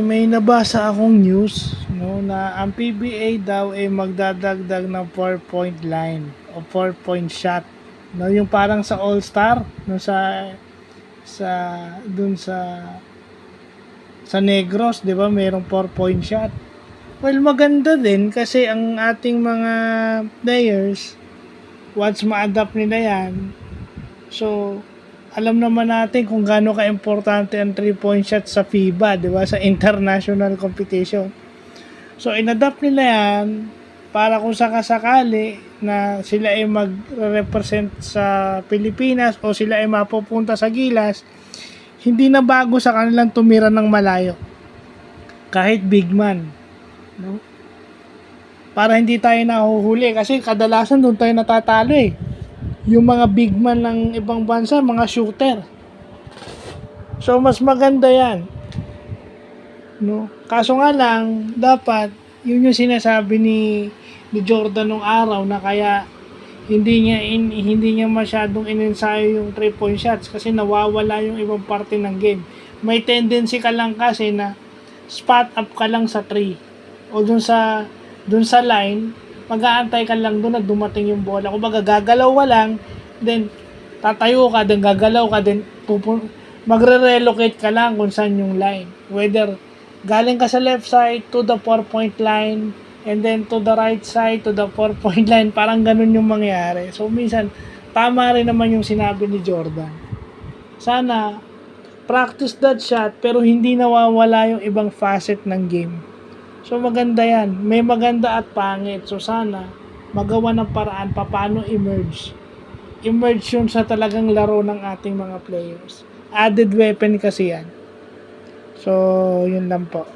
may nabasa akong news, no, na ang PBA daw ay magdadagdag ng 4-point line o 4-point shot. No, yung parang sa All-Star, no, sa dun sa Negros, 'di ba? Merong 4-point shot. Well, maganda din kasi ang ating mga players, once ma-adapt nila 'yan, so alam naman natin kung gaano ka-importante ang 3-point shot sa FIBA, di ba? Sa international competition. So, inadapt nila yan para kung sakasakali na sila ay mag-represent sa Pilipinas o sila ay mapupunta sa Gilas, hindi na bago sa kanilang tumira ng malayo. Kahit big man. No? Para hindi tayo nahuhuli kasi kadalasan doon tayo natatalo eh. Yung mga big man ng ibang bansa, mga shooter. So, mas maganda yan. No? Kaso nga lang, dapat, yun yung sinasabi ni Jordan nung araw na kaya hindi niya masyadong inensayo yung 3-point shots kasi nawawala yung ibang parte ng game. May tendency ka lang kasi na spot up ka lang sa 3 o dun sa line, mag-aantay ka lang doon na dumating yung bola. Kung baga gagalaw ka lang, then tatayo ka, then gagalaw ka, then magre-relocate ka lang kung saan yung line. Whether galing ka sa left side to the 4-point line, and then to the right side to the 4-point line, parang ganun yung mangyari. So minsan, tama rin naman yung sinabi ni Jordan. Sana, practice that shot, pero hindi nawawala yung ibang facet ng game. So maganda yan. May maganda at pangit. So sana magawa ng paraan paano emerge. Emerge yun sa talagang laro ng ating mga players. Added weapon kasi yan. So yun lang po.